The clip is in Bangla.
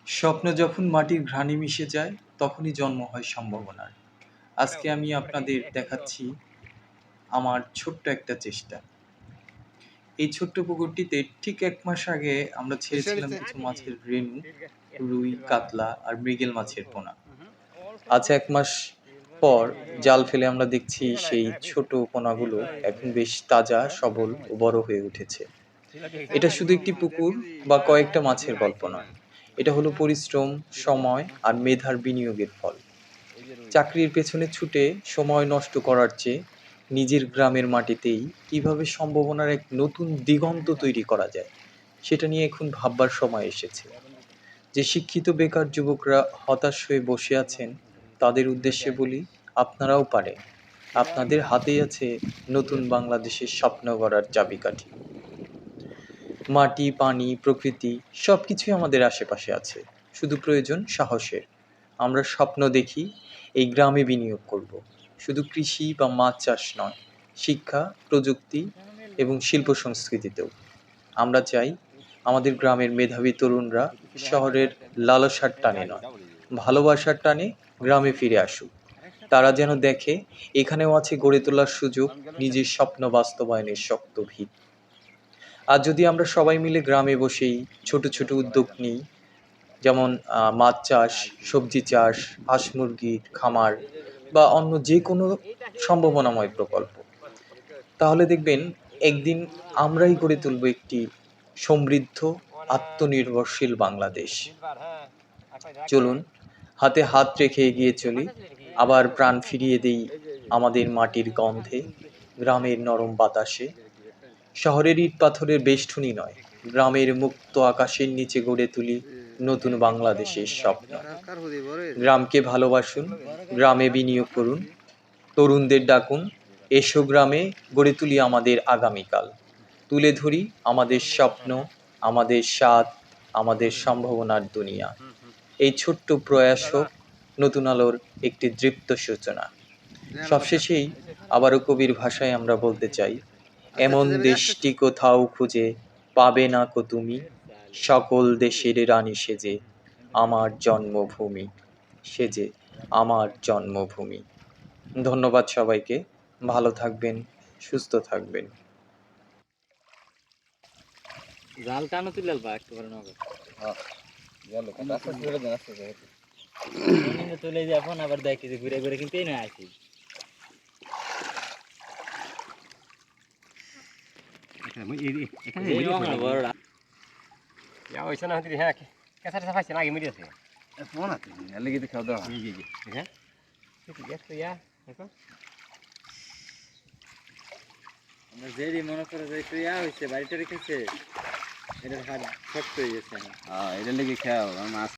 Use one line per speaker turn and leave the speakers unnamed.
স্বপ্ন যখন মাটির ঘ্রাণে মিশে যায়, তখনই জন্ম হয় সম্ভাবনার। আজকে আমি আপনাদের দেখাচ্ছি আমার ছোট্ট একটা চেষ্টা। এই ছোট্ট পুকুরটিতে ঠিক ১ মাস আগে আমরা ছেড়েছিলাম কিছু মাছের রেণু, রুই, কাতলা আর মৃগেল মাছের পোনা। আজ ১ মাস পর জাল ফেলে আমরা দেখছি সেই ছোট পোনাগুলো এখন বেশ তাজা, সবল ও বড় হয়ে উঠেছে। এটা শুধু একটি পুকুর বা কয়েকটা মাছের গল্প নয়। এটা হলো পরিশ্রম, সময় আর মেধার বিনিয়োগের ফল। চাকরির পেছনে ছুটে সময় নষ্ট করার চেয়ে নিজের গ্রামের মাটিতেই কিভাবে সম্ভাবনার এক নতুন দিগন্ত তৈরি করা যায়, সেটা নিয়ে এখন ভাববার সময় এসেছে। যে শিক্ষিত বেকার যুবকরা হতাশ হয়ে বসে আছেন, তাদের উদ্দেশ্যে বলি, আপনারাও পারেন। আপনাদের হাতেই আছে নতুন বাংলাদেশের স্বপ্ন গড়ার চাবিকাঠি। মাটি, পানি, প্রকৃতি সবকিছুই আমাদের আশেপাশে আছে। শুধু প্রয়োজন সাহসের। আমরা স্বপ্ন দেখি এই গ্রামে বিনিয়োগ করব। শুধু কৃষি বা মাছ চাষ নয়, শিক্ষা, প্রযুক্তি এবং শিল্প সংস্কৃতিতেও। আমরা চাই আমাদের গ্রামের মেধাবী তরুণরা শহরের লালসার টানে নয়, ভালোবাসার টানে গ্রামে ফিরে আসুক। তারা যেন দেখে এখানেও আছে গড়ে তোলার সুযোগ, নিজের স্বপ্ন বাস্তবায়নের শক্ত ভিত। আর যদি আমরা সবাই মিলে গ্রামে বসেই ছোট ছোট উদ্যোগ নিই, যেমন মাছ চাষ, সবজি চাষ, হাঁস মুরগির খামার বা অন্য যে কোনো সম্ভাবনাময় প্রকল্প, তাহলে দেখবেন একদিন আমরাই গড়ে তুলব একটি সমৃদ্ধ, আত্মনির্ভরশীল বাংলাদেশ। চলুন হাতে হাত রেখে এগিয়ে চলি, আবার প্রাণ ফিরিয়ে দেই আমাদের মাটির গন্ধে, গ্রামের নরম বাতাসে। শহরের ইট পাথরের বেষ্টনী নয়, গ্রামের মুক্ত আকাশের নিচে গড়ে তুলি নতুন বাংলাদেশের স্বপ্ন। গ্রামকে ভালোবাসুন, গ্রামে বিনিয়োগ করুন, তরুণদের ডাকুন, এসো গ্রামে, গড়ে তুলি আমাদের আগামীকাল। তুলে ধরি আমাদের স্বপ্ন, আমাদের স্বাদ, আমাদের সম্ভাবনার দুনিয়া। এই ছোট্ট প্রয়াস হোক নতুন আলোর একটি দৃপ্ত সূচনা। সবশেষেই আবারও কবির ভাষায় আমরা বলতে চাই, এমন দেশটি কোথাও খুঁজে পাবে না কো তুমি, সকল দেশের রানী সেজে আমার জন্মভূমি, সেজে আমার জন্মভূমি। ধন্যবাদ সবাইকে। ভালো থাকবেন, সুস্থ থাকবেন।
জাল টানো তুলে আলবা একেবারে নগদ।
হ্যাঁ গেল আস্তে আস্তে করে দেন, আস্তে আস্তে।
নিয়ে চলে যাবো আবার দেখি যে ঘুরে ঘুরে কিন্তু এই না আসি। এখানে বড়
Ya hoy sana hindi ha. Kasa sa fasi lagi mudi আছে।
ফোন আছে লেগে তো খাওয়া দাওয়া।
জি জি। হ্যাঁ? ঠিক আছে ya. দেখো।
আমরা যেই মনে করে যে তুই হইছে বাড়িটা রেখেছে এটার হাত শক্ত হয়ে গেছে।
হ্যাঁ এটা লেগে খাও মাছ